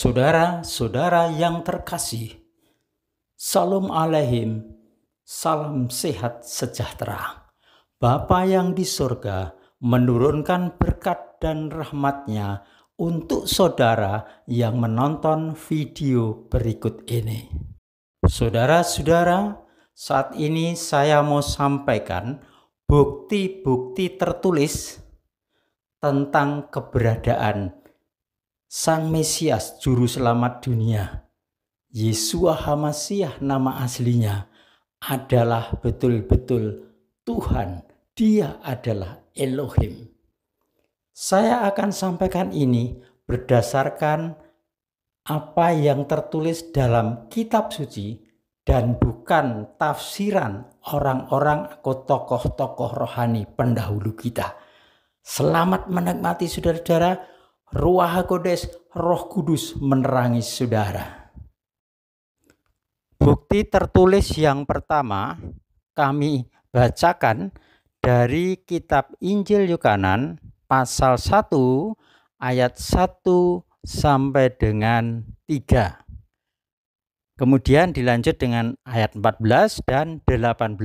Saudara-saudara yang terkasih, Salam alaihim, salam sehat sejahtera. Bapa yang di surga menurunkan berkat dan rahmat-Nya untuk saudara yang menonton video berikut ini. Saudara-saudara, saat ini saya mau sampaikan bukti-bukti tertulis tentang keberadaan Sang Mesias Juru Selamat dunia, Yeshua HaMasyiah nama aslinya, adalah betul-betul Tuhan. Dia adalah Elohim. Saya akan sampaikan ini berdasarkan apa yang tertulis dalam kitab suci dan bukan tafsiran orang-orang atau tokoh-tokoh rohani pendahulu kita. Selamat menikmati saudara-saudara. Ruach HaKodes, Roh Kudus menerangi saudara. Bukti tertulis yang pertama kami bacakan dari kitab Injil Yohanes pasal 1 ayat 1 sampai dengan 3. Kemudian dilanjut dengan ayat 14 dan 18.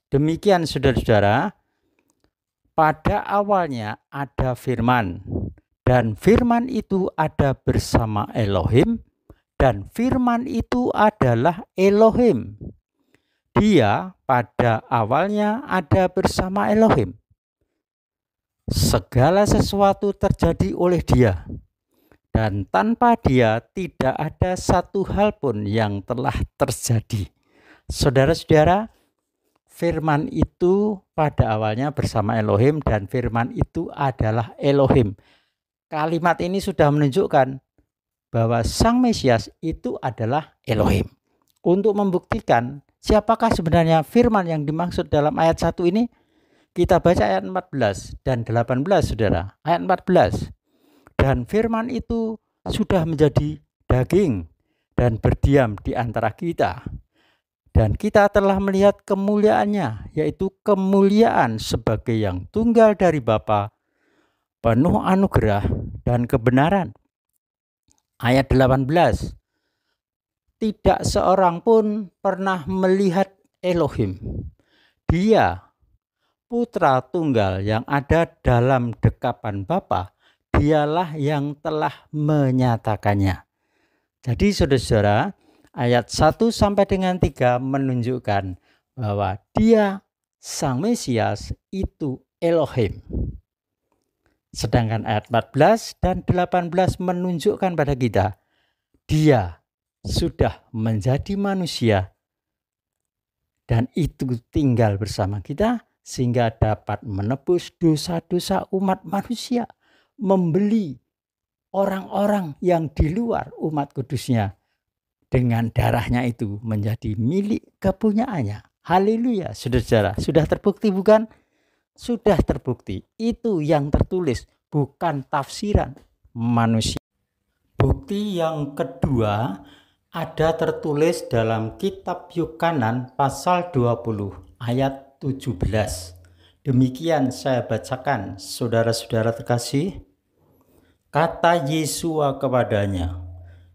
Demikian saudara-saudara, pada awalnya ada firman, dan firman itu ada bersama Elohim, dan firman itu adalah Elohim. Dia pada awalnya ada bersama Elohim. Segala sesuatu terjadi oleh Dia, dan tanpa Dia tidak ada satu hal pun yang telah terjadi. Saudara-saudara, firman itu pada awalnya bersama Elohim, dan firman itu adalah Elohim. Kalimat ini sudah menunjukkan bahwa Sang Mesias itu adalah Elohim. Untuk membuktikan siapakah sebenarnya firman yang dimaksud dalam ayat 1 ini, kita baca ayat 14 dan 18 saudara. Ayat 14. Dan firman itu sudah menjadi daging dan berdiam di antara kita. Dan kita telah melihat kemuliaannya, yaitu kemuliaan sebagai yang tunggal dari Bapa, penuh anugerah dan kebenaran. Ayat 18. Tidak seorang pun pernah melihat Elohim. Dia putra tunggal yang ada dalam dekapan Bapa, dialah yang telah menyatakannya. Jadi saudara-saudara, ayat 1 sampai dengan 3 menunjukkan bahwa Dia Sang Mesias itu Elohim. Sedangkan ayat 14 dan 18 menunjukkan pada kita, Dia sudah menjadi manusia dan itu tinggal bersama kita sehingga dapat menebus dosa-dosa umat manusia, membeli orang-orang yang di luar umat kudusnya dengan darahnya itu menjadi milik kepunyaannya. Haleluya, saudara-saudara, sudah terbukti bukan? Sudah terbukti, itu yang tertulis, bukan tafsiran manusia. Bukti yang kedua ada tertulis dalam kitab Yohanes pasal 20 ayat 17. Demikian saya bacakan, saudara-saudara terkasih. Kata Yeshua kepadanya,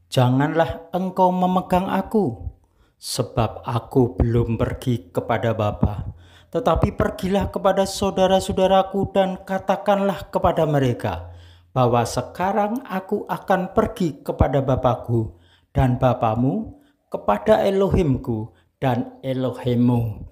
"Janganlah engkau memegang aku, sebab aku belum pergi kepada Bapa. Tetapi pergilah kepada saudara-saudaraku dan katakanlah kepada mereka bahwa sekarang aku akan pergi kepada Bapakku dan Bapamu, kepada Elohimku dan Elohimmu."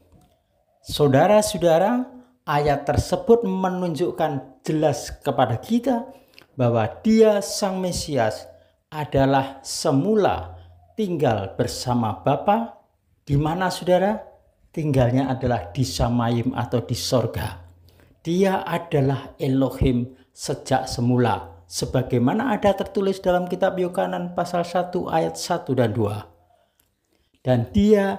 Saudara-saudara, ayat tersebut menunjukkan jelas kepada kita bahwa Dia Sang Mesias adalah semula tinggal bersama Bapa. Di mana saudara? Tinggalnya adalah di Samayim atau di sorga. Dia adalah Elohim sejak semula, sebagaimana ada tertulis dalam kitab Yohanes pasal 1 ayat 1 dan 2. Dan Dia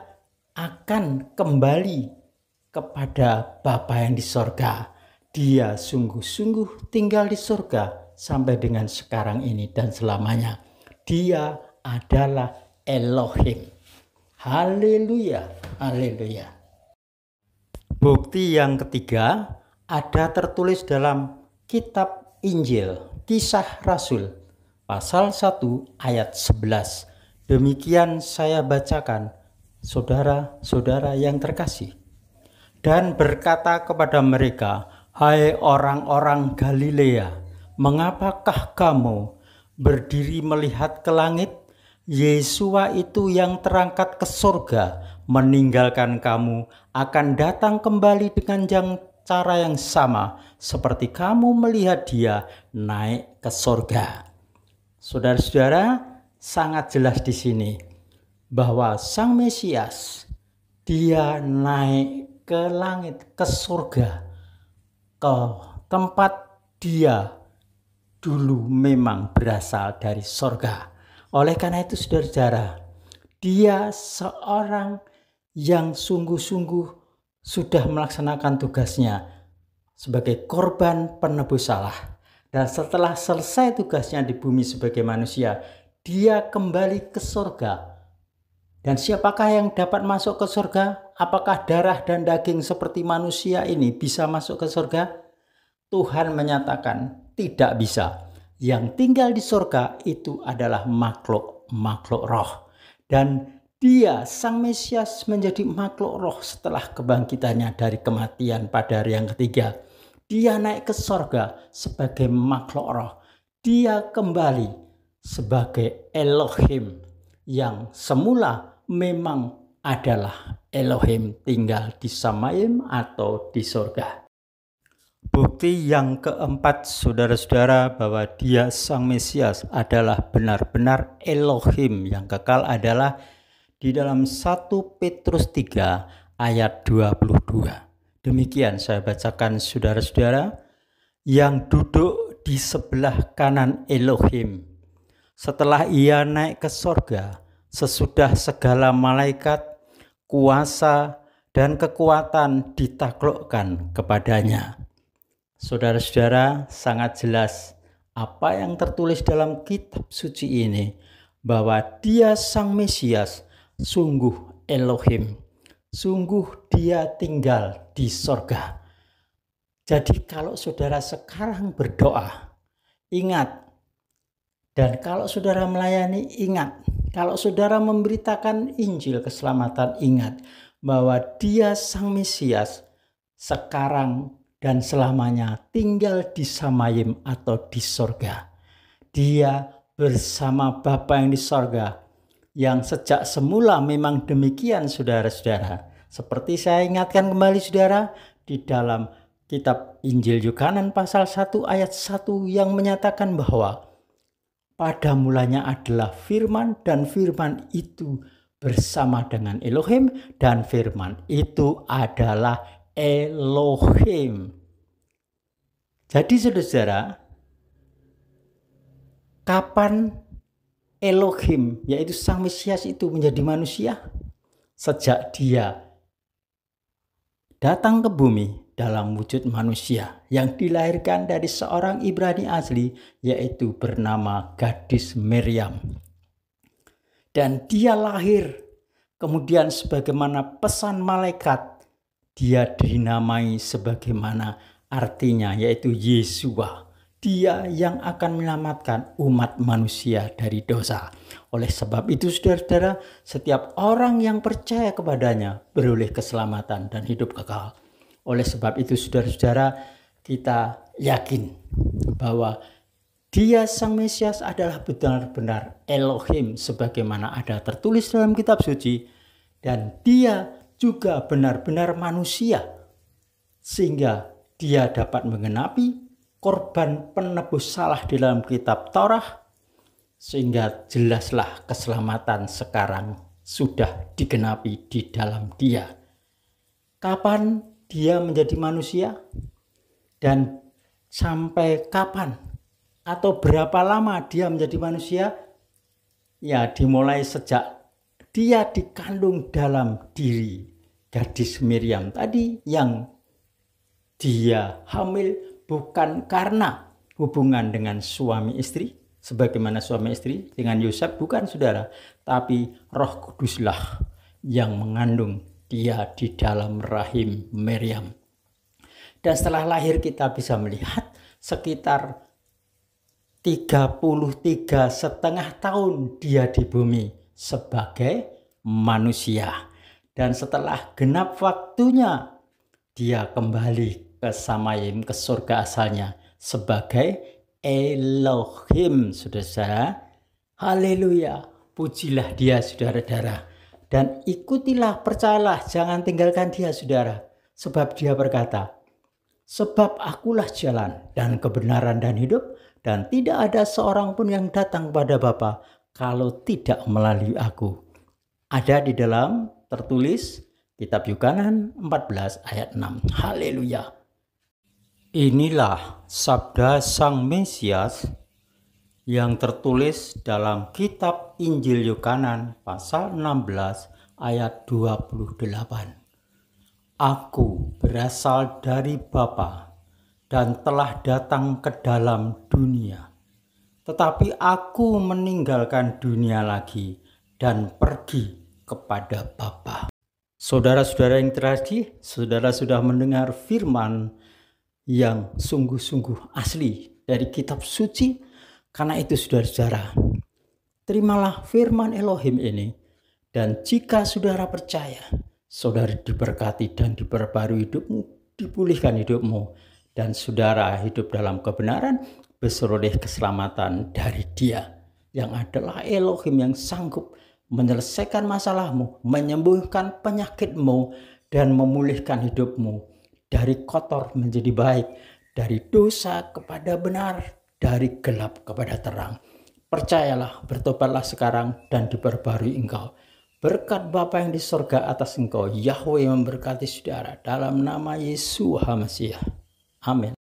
akan kembali kepada Bapa yang di sorga. Dia sungguh-sungguh tinggal di sorga sampai dengan sekarang ini dan selamanya. Dia adalah Elohim. Haleluya, haleluya. Bukti yang ketiga ada tertulis dalam kitab Injil Kisah Rasul pasal 1 ayat 11. Demikian saya bacakan, saudara-saudara yang terkasih. Dan berkata kepada mereka, hai orang-orang Galilea, mengapakah kamu berdiri melihat ke langit? Yesua itu yang terangkat ke surga, meninggalkan kamu, akan datang kembali dengan cara yang sama seperti kamu melihat dia naik ke surga. Saudara-saudara, sangat jelas di sini bahwa Sang Mesias dia naik ke langit, ke surga, ke tempat dia dulu memang berasal dari surga. Oleh karena itu saudara-saudara, dia seorang yang sungguh-sungguh sudah melaksanakan tugasnya sebagai korban penebus salah. Dan setelah selesai tugasnya di bumi sebagai manusia, dia kembali ke surga. Dan siapakah yang dapat masuk ke surga? Apakah darah dan daging seperti manusia ini bisa masuk ke surga? Tuhan menyatakan tidak bisa. Yang tinggal di surga itu adalah makhluk roh. Dan dia, Sang Mesias, menjadi makhluk roh setelah kebangkitannya dari kematian pada hari yang ketiga. Dia naik ke surga sebagai makhluk roh. Dia kembali sebagai Elohim yang semula memang adalah Elohim tinggal di Samayim atau di surga. Bukti yang keempat saudara-saudara bahwa dia Sang Mesias adalah benar-benar Elohim yang kekal adalah di dalam 1 Petrus 3 ayat 22. Demikian saya bacakan saudara-saudara, yang duduk di sebelah kanan Elohim setelah ia naik ke surga sesudah segala malaikat, kuasa, dan kekuatan ditaklukkan kepadanya. Saudara-saudara, sangat jelas apa yang tertulis dalam kitab suci ini, bahwa dia Sang Mesias sungguh Elohim, sungguh dia tinggal di sorga. Jadi kalau saudara sekarang berdoa, ingat, dan kalau saudara melayani, ingat, kalau saudara memberitakan Injil keselamatan, ingat bahwa dia Sang Mesias sekarang dan selamanya tinggal di Samayim atau di sorga. Dia bersama Bapa yang di sorga, yang sejak semula memang demikian saudara-saudara. Seperti saya ingatkan kembali saudara, di dalam kitab Injil Yohanes pasal 1 ayat 1 yang menyatakan bahwa pada mulanya adalah firman, dan firman itu bersama dengan Elohim, dan firman itu adalah Elohim. Jadi saudara-saudara, kapan Elohim, yaitu Sang Mesias itu menjadi manusia? Sejak dia datang ke bumi dalam wujud manusia yang dilahirkan dari seorang Ibrani asli, yaitu bernama gadis Miriam. Dan dia lahir, kemudian sebagaimana pesan malaikat, dia dinamai sebagaimana artinya, yaitu Yesua. Dia yang akan menyelamatkan umat manusia dari dosa. Oleh sebab itu saudara-saudara, setiap orang yang percaya kepadanya beroleh keselamatan dan hidup kekal. Oleh sebab itu saudara-saudara, kita yakin bahwa dia Sang Mesias adalah benar-benar Elohim sebagaimana ada tertulis dalam kitab suci, dan dia juga benar-benar manusia, sehingga dia dapat menggenapi korban penebus salah di dalam kitab Taurat, sehingga jelaslah keselamatan sekarang sudah digenapi di dalam dia. Kapan dia menjadi manusia? Dan sampai kapan atau berapa lama dia menjadi manusia? Ya, dimulai sejak dia dikandung dalam diri gadis Miriam tadi, yang dia hamil bukan karena hubungan dengan suami istri, sebagaimana suami istri dengan Yosef, bukan saudara, tapi Roh Kuduslah yang mengandung dia di dalam rahim Miriam. Dan setelah lahir kita bisa melihat sekitar 33,5 tahun dia di bumi sebagai manusia. Dan setelah genap waktunya, dia kembali ke Samayim, ke surga asalnya sebagai Elohim, saudara-saudara. Haleluya, pujilah dia, saudara-saudara. Dan ikutilah, percayalah, jangan tinggalkan dia, saudara. Sebab dia berkata, sebab akulah jalan dan kebenaran dan hidup, dan tidak ada seorang pun yang datang pada Bapa kalau tidak melalui aku. Ada di dalam tertulis kitab Yukanan 14 ayat 6. Haleluya. Inilah sabda Sang Mesias yang tertulis dalam kitab Injil Yukanan pasal 16 ayat 28. Aku berasal dari Bapa dan telah datang ke dalam dunia. Tetapi aku meninggalkan dunia lagi dan pergi kepada Bapa. Saudara-saudara yang terkasih, saudara sudah mendengar firman yang sungguh-sungguh asli dari kitab suci. Karena itu saudara-saudara, terimalah firman Elohim ini. Dan jika saudara percaya, saudara diberkati dan diperbarui hidupmu, dipulihkan hidupmu, dan saudara hidup dalam kebenaran, beroleh keselamatan dari Dia yang adalah Elohim yang sanggup menyelesaikan masalahmu, menyembuhkan penyakitmu, dan memulihkan hidupmu dari kotor menjadi baik, dari dosa kepada benar, dari gelap kepada terang. Percayalah, bertobatlah sekarang dan diperbarui engkau. Berkat Bapa yang di surga atas engkau, Yahweh memberkati saudara dalam nama Yesus HaMasiah. Amin.